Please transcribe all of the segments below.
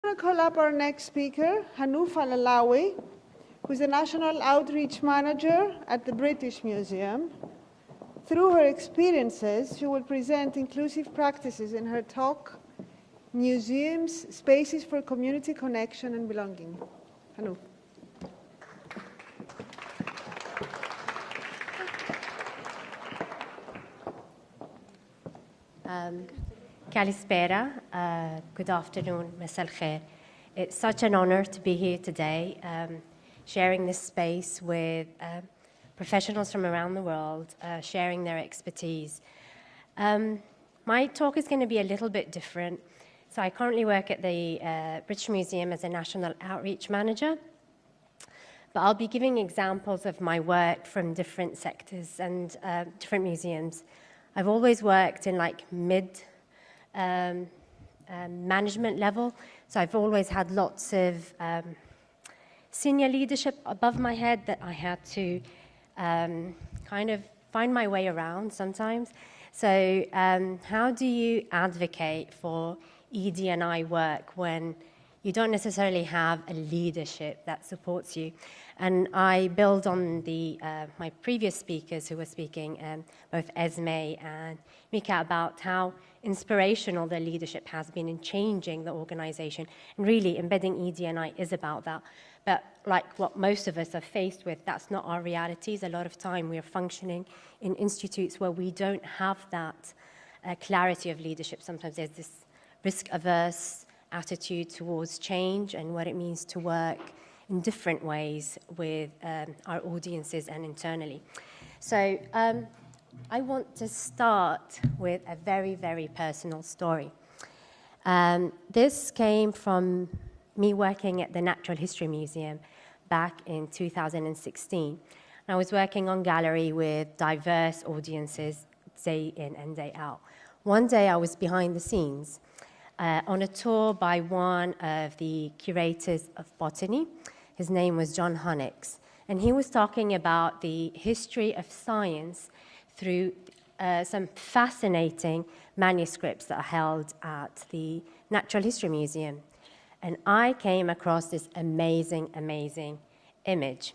I'm going to call up our next speaker, Hanouf Al-Alawi, who's the National Outreach Manager at the British Museum. Through her experiences, she will present inclusive practices in her talk, Museums, Spaces for Community Connection and Belonging. Hanouf. Kalispera, good afternoon, Masal Khair. It's such an honor to be here today, sharing this space with professionals from around the world, sharing their expertise. My talk is going to be a little bit different. So I currently work at the British Museum as a National Outreach Manager, but I'll be giving examples of my work from different sectors and different museums. I've always worked in like management level. So I've always had lots of senior leadership above my head that I had to kind of find my way around sometimes. So how do you advocate for ED&I work when you don't necessarily have a leadership that supports you? And I build on my previous speakers who were speaking, both Esme and Mika, about how inspirational their leadership has been in changing the organization. And really, embedding ED&I is about that. But like what most of us are faced with, that's not our realities. A lot of time we are functioning in institutes where we don't have that clarity of leadership. Sometimes there's this risk-averse attitude towards change and what it means to work in different ways with our audiences and internally. So I want to start with a very, very personal story. This came from me working at the Natural History Museum back in 2016. I was working on gallery with diverse audiences day in and day out. One day I was behind the scenes on a tour by one of the curators of botany. His name was John Hunnix, and he was talking about the history of science through some fascinating manuscripts that are held at the Natural History Museum. And I came across this amazing, amazing image.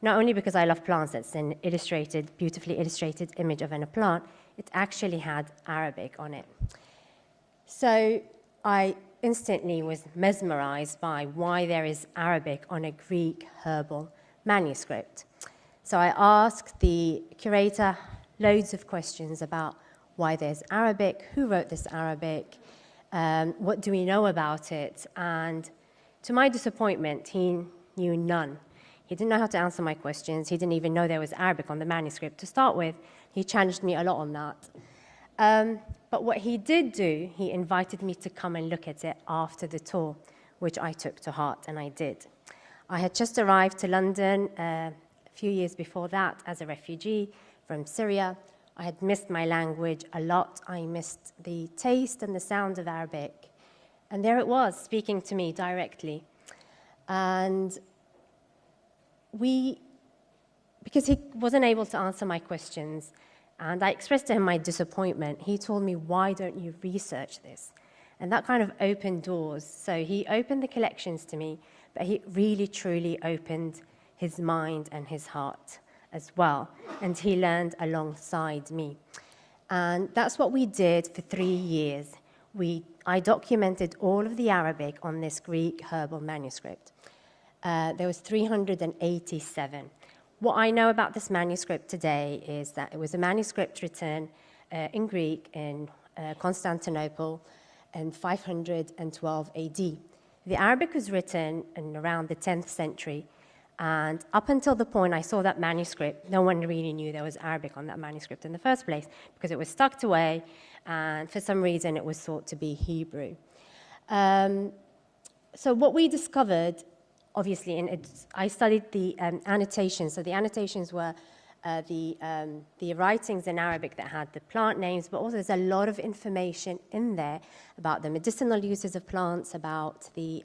Not only because I love plants, it's an illustrated, beautifully illustrated image of a plant, it actually had Arabic on it. So I instantly was mesmerized by why there is Arabic on a Greek herbal manuscript. So I asked the curator loads of questions about why there's Arabic, who wrote this Arabic, what do we know about it? And to my disappointment, he knew none. He didn't know how to answer my questions. He didn't even know there was Arabic on the manuscript. To start with, he challenged me a lot on that. But what he did do, he invited me to come and look at it after the tour, which I took to heart, and I did. I had just arrived to London a few years before that as a refugee from Syria. I had missed my language a lot. I missed the taste and the sound of Arabic. And there it was, speaking to me directly. And because he wasn't able to answer my questions, and I expressed to him my disappointment, he told me, why don't you research this? And that kind of opened doors. So he opened the collections to me, but he really, truly opened his mind and his heart as well. And he learned alongside me. And that's what we did for 3 years. I documented all of the Arabic on this Greek herbal manuscript. There was 387. What I know about this manuscript today is that it was a manuscript written in Greek in Constantinople in 512 AD. The Arabic was written in around the 10th century, and up until the point I saw that manuscript, no one really knew there was Arabic on that manuscript in the first place because it was tucked away, and for some reason it was thought to be Hebrew. So what we discovered, obviously, I studied the annotations. So the annotations were the writings in Arabic that had the plant names, but also there's a lot of information in there about the medicinal uses of plants, about the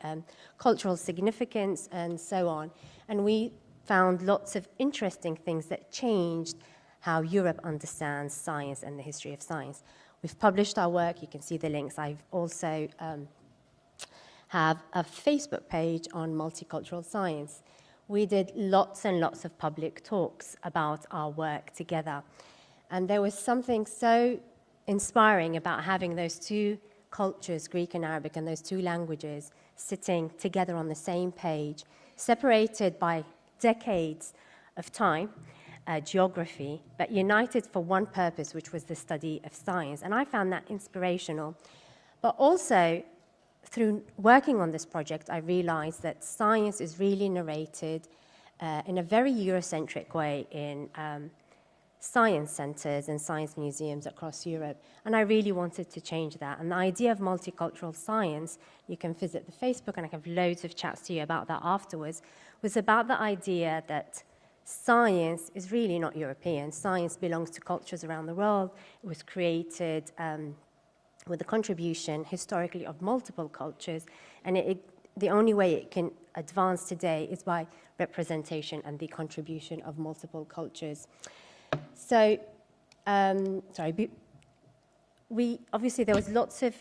cultural significance, and so on. And we found lots of interesting things that changed how Europe understands science and the history of science. We've published our work. You can see the links. I've also have a Facebook page on multicultural science. We did lots and lots of public talks about our work together. And there was something so inspiring about having those two cultures, Greek and Arabic, and those two languages sitting together on the same page, separated by decades of time, geography, but united for one purpose, which was the study of science. And I found that inspirational. But also, through working on this project, I realized that science is really narrated in a very Eurocentric way in science centers and science museums across Europe. And I really wanted to change that. And the idea of multicultural science, you can visit the Facebook, and I have loads of chats to you about that afterwards, was about the idea that science is really not European. Science belongs to cultures around the world. It was created with the contribution historically of multiple cultures, and the only way it can advance today is by representation and the contribution of multiple cultures. So, obviously there was lots of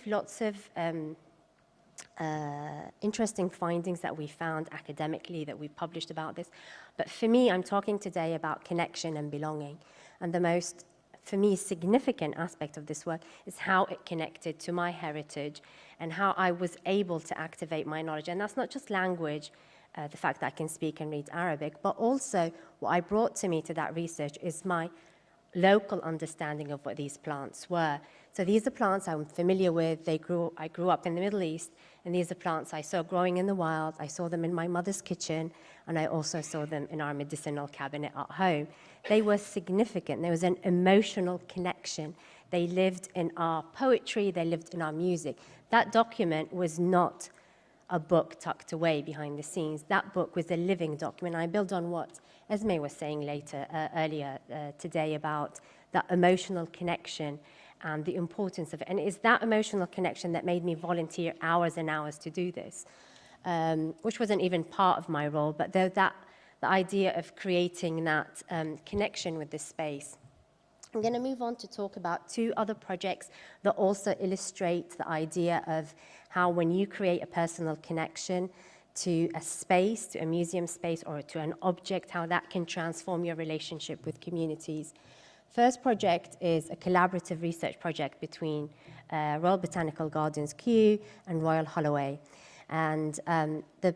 interesting findings that we found academically that we published about this. But for me, I'm talking today about connection and belonging. And the most, for me, significant aspect of this work is how it connected to my heritage and how I was able to activate my knowledge. And that's not just language, the fact that I can speak and read Arabic, but also what I brought to me to that research is my local understanding of what these plants were. So these are plants I'm familiar with. I grew up in the Middle East, and these are plants I saw growing in the wild. I saw them in my mother's kitchen, and I also saw them in our medicinal cabinet at home. They were significant. There was an emotional connection. They lived in our poetry. They lived in our music. That document was not a book tucked away behind the scenes. That book was a living document. I build on what Esme was saying earlier today about that emotional connection and the importance of it. And it's that emotional connection that made me volunteer hours and hours to do this, which wasn't even part of my role, but the idea of creating that connection with this space. I'm going to move on to talk about two other projects that also illustrate the idea of how when you create a personal connection to a space, to a museum space, or to an object, how that can transform your relationship with communities. First project is a collaborative research project between Royal Botanical Gardens, Kew, and Royal Holloway. And the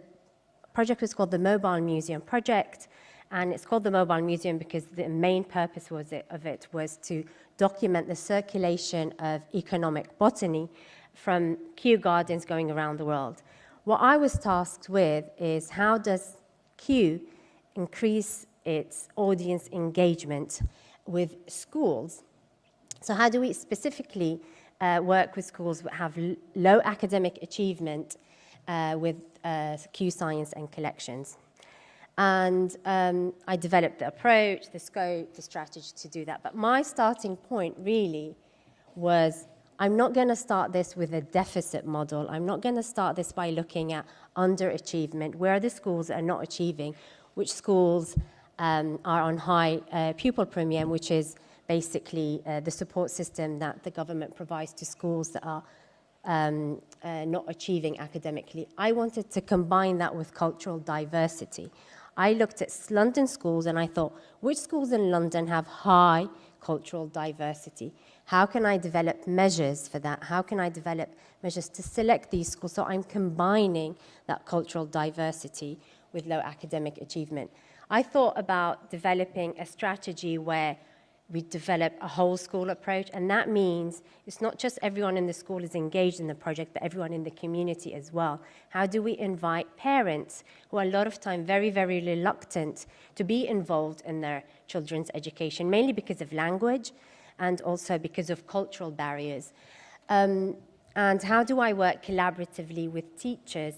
project was called the Mobile Museum Project. And it's called the Mobile Museum because the main purpose of it was to document the circulation of economic botany from Kew Gardens going around the world. What I was tasked with is how does Kew increase its audience engagement with schools? So how do we specifically work with schools that have low academic achievement with Kew Science and collections? And I developed the approach, the scope, the strategy to do that. But my starting point really was, I'm not going to start this with a deficit model. I'm not going to start this by looking at underachievement. Where are the schools that are not achieving? Which schools are on high pupil premium, which is basically the support system that the government provides to schools that are not achieving academically. I wanted to combine that with cultural diversity. I looked at London schools and I thought, which schools in London have high cultural diversity? How can I develop measures for that? How can I develop measures to select these schools? So I'm combining that cultural diversity with low academic achievement. I thought about developing a strategy where we develop a whole school approach, and that means it's not just everyone in the school is engaged in the project, but everyone in the community as well. How do we invite parents who are a lot of time very, very reluctant to be involved in their children's education, mainly because of language and also because of cultural barriers? And how do I work collaboratively with teachers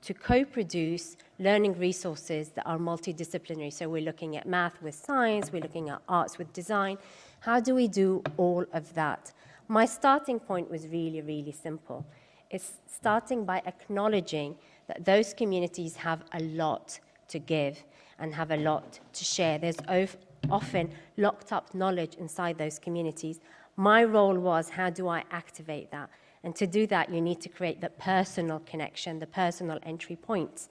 to co-produce learning resources that are multidisciplinary? So we're looking at math with science, we're looking at arts with design. How do we do all of that? My starting point was really, really simple. It's starting by acknowledging that those communities have a lot to give and have a lot to share. There's often locked up knowledge inside those communities. My role was, how do I activate that? And to do that, you need to create the personal connection, the personal entry points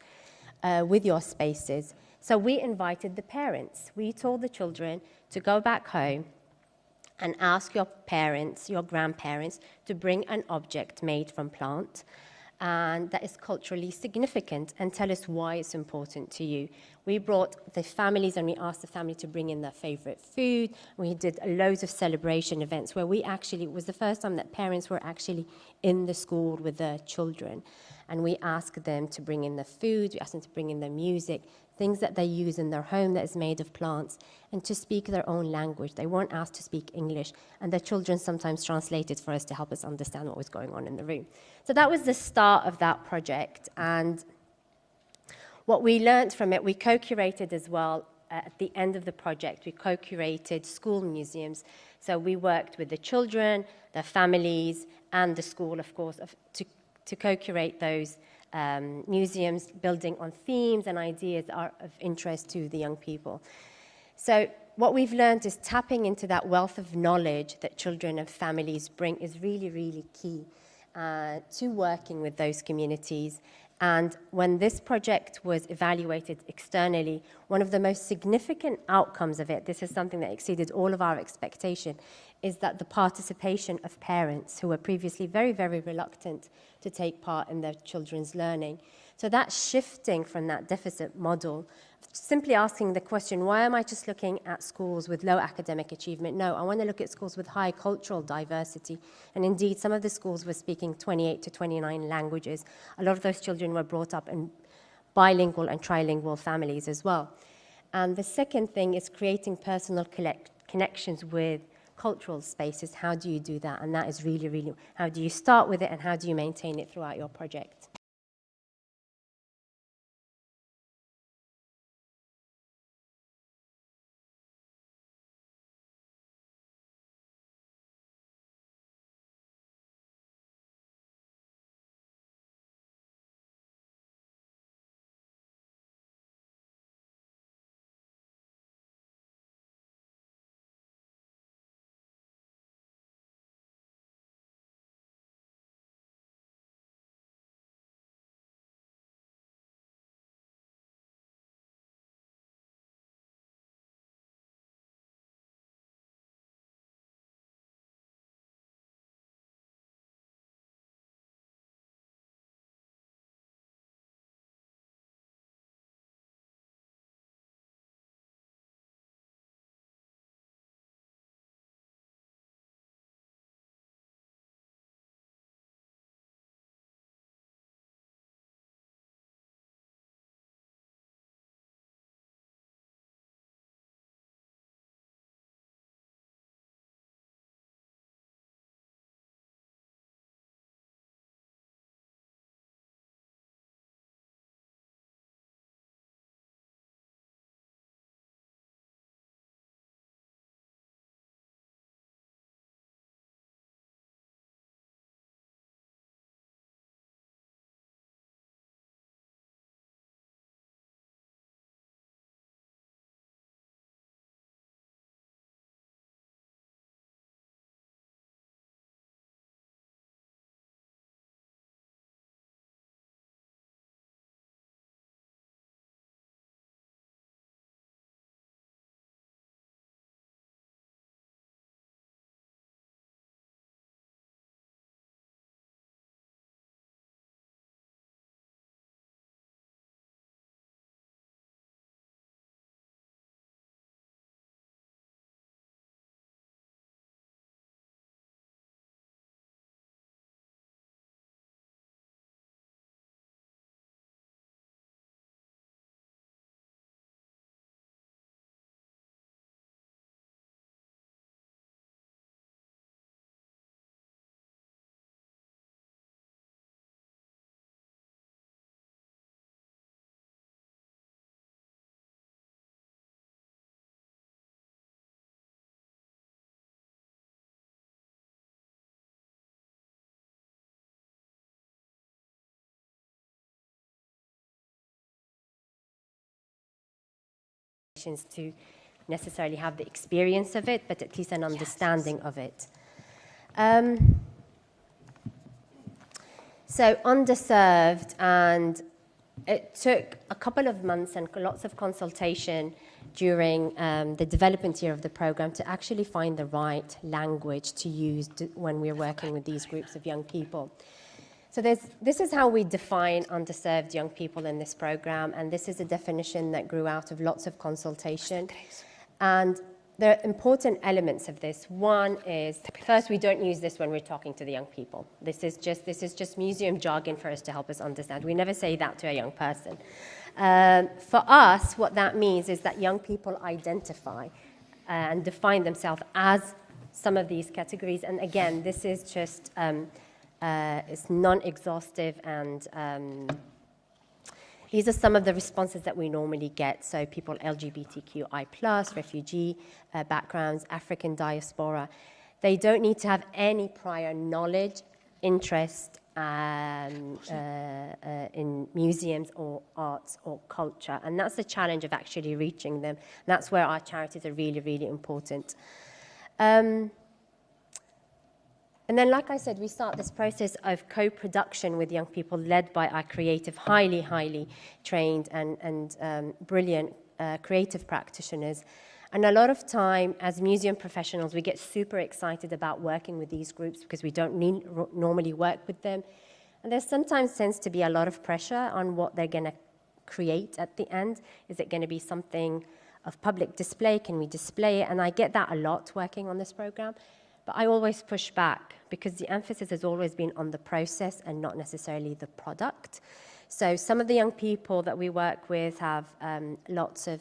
with your spaces. So we invited the parents. We told the children to go back home and ask your parents, your grandparents, to bring an object made from plant and that is culturally significant, and tell us why it's important to you. We brought the families and we asked the family to bring in their favorite food. We did loads of celebration events where it was the first time that parents were actually in the school with their children. And we asked them to bring in the food, we asked them to bring in the music, things that they use in their home that is made of plants, and to speak their own language. They weren't asked to speak English, and the children sometimes translated for us to help us understand what was going on in the room. So that was the start of that project, and what we learned from it, we co-curated as well. At the end of the project, we co-curated school museums. So we worked with the children, their families, and the school, of course, to co-curate those museums, building on themes and ideas that are of interest to the young people. So what we've learned is tapping into that wealth of knowledge that children and families bring is really, really key to working with those communities. And when this project was evaluated externally, one of the most significant outcomes of it, this is something that exceeded all of our expectation, is that the participation of parents who were previously very, very reluctant to take part in their children's learning. So that's shifting from that deficit model, simply asking the question, why am I just looking at schools with low academic achievement? No, I want to look at schools with high cultural diversity. And indeed, some of the schools were speaking 28 to 29 languages. A lot of those children were brought up in bilingual and trilingual families as well. And the second thing is creating personal connections with cultural spaces. How do you do that? And that is really, really, how do you start with it and how do you maintain it throughout your project? To necessarily have the experience of it, but at least an understanding of it. So underserved, and it took a couple of months and lots of consultation during the development year of the program to actually find the right language to use when we're working with these groups of young people. So this is how we define underserved young people in this program, and this is a definition that grew out of lots of consultation. And there are important elements of this. One is, first, we don't use this when we're talking to the young people. This is just museum jargon for us to help us understand. We never say that to a young person. For us, what that means is that young people identify and define themselves as some of these categories. And again, this is just it's non-exhaustive, and these are some of the responses that we normally get. So people LGBTQI+, refugee backgrounds, African diaspora. They don't need to have any prior knowledge, interest in museums or arts or culture. And that's the challenge of actually reaching them. That's where our charities are really, really important. And then, like I said, we start this process of co-production with young people led by our creative, highly, highly trained and brilliant creative practitioners. And a lot of time, as museum professionals, we get super excited about working with these groups because we don't normally work with them. And there sometimes tends to be a lot of pressure on what they're going to create at the end. Is it going to be something of public display? Can we display it? And I get that a lot working on this program. But I always push back because the emphasis has always been on the process and not necessarily the product. So some of the young people that we work with have lots of,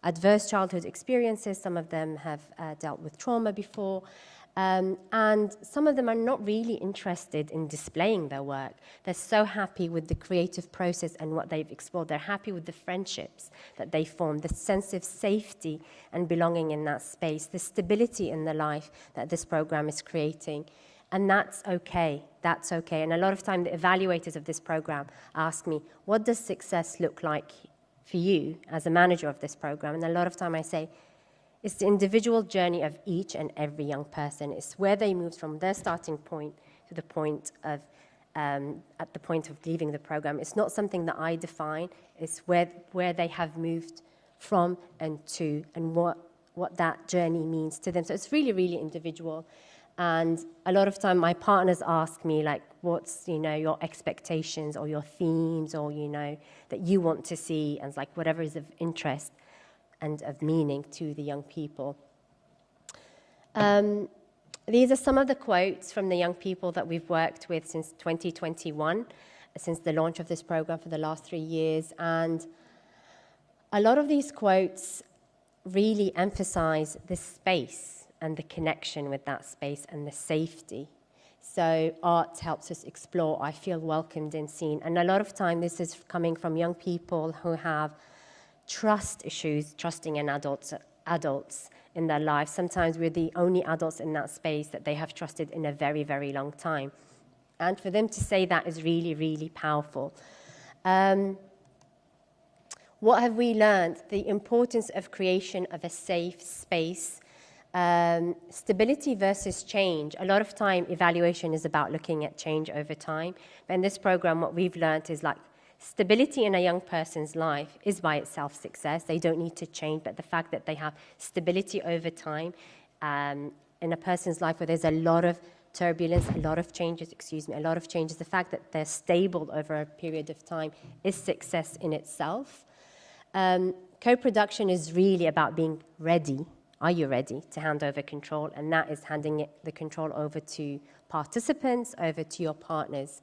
adverse childhood experiences. Some of them have dealt with trauma before. And some of them are not really interested in displaying their work. They're so happy with the creative process and what they've explored. They're happy with the friendships that they form, the sense of safety and belonging in that space, the stability in the life that this program is creating. And that's okay. That's okay. And a lot of time, the evaluators of this program ask me, what does success look like for you as a manager of this program? And a lot of time I say, it's the individual journey of each and every young person. It's where they moved from their starting point to the point of, at the point of leaving the program. It's not something that I define. It's where they have moved from and to, and what that journey means to them. So it's really, really individual. And a lot of time my partners ask me, like, what's, your expectations or your themes or, that you want to see, and it's like whatever is of interest and of meaning to the young people. These are some of the quotes from the young people that we've worked with since 2021, since the launch of this program for the last 3 years. And a lot of these quotes really emphasize the space and the connection with that space and the safety. So art helps us explore. I feel welcomed and seen. And a lot of time this is coming from young people who have trust issues, trusting in adults in their lives. Sometimes we're the only adults in that space that they have trusted in a very, very long time. And for them to say that is really, really powerful. What have we learned? The importance of creation of a safe space. Stability versus change. A lot of time, evaluation is about looking at change over time. But in this program, what we've learned is stability in a young person's life is by itself success. They don't need to change, but the fact that they have stability over time in a person's life where there's a lot of turbulence, a lot of changes, the fact that they're stable over a period of time is success in itself. Co-production is really about being ready. Are you ready to hand over control? And that is handing the control over to participants, over to your partners.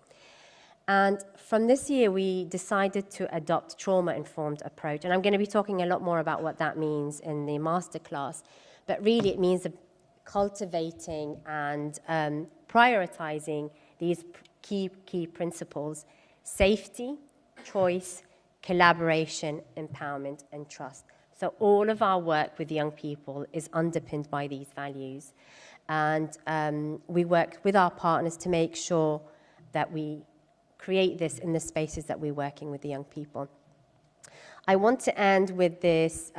And from this year, we decided to adopt trauma-informed approach. And I'm going to be talking a lot more about what that means in the masterclass. But really, it means cultivating and prioritizing these key principles: safety, choice, collaboration, empowerment, and trust. So all of our work with young people is underpinned by these values. And we work with our partners to make sure that we create this in the spaces that we're working with the young people. I want to end with this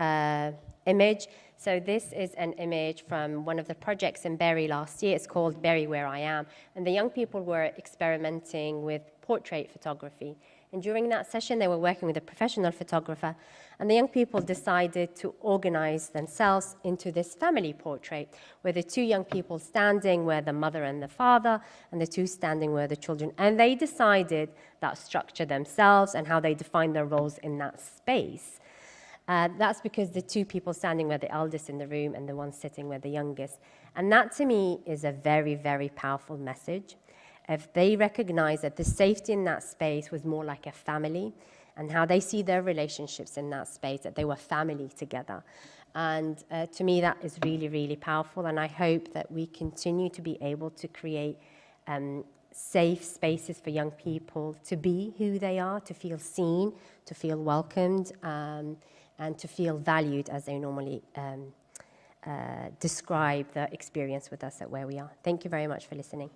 image. So this is an image from one of the projects in Bury last year. It's called Bury Where I Am. And the young people were experimenting with portrait photography. And during that session, they were working with a professional photographer. And the young people decided to organize themselves into this family portrait, where the two young people standing were the mother and the father, and the two standing were the children. And they decided that structure themselves and how they defined their roles in that space. That's because the two people standing were the eldest in the room and the one sitting were the youngest. And that, to me, is a very, very powerful message. If they recognize that the safety in that space was more like a family, and how they see their relationships in that space, that they were family together. And to me, that is really, really powerful. And I hope that we continue to be able to create safe spaces for young people to be who they are, to feel seen, to feel welcomed, and to feel valued as they normally describe their experience with us at Where We Are. Thank you very much for listening.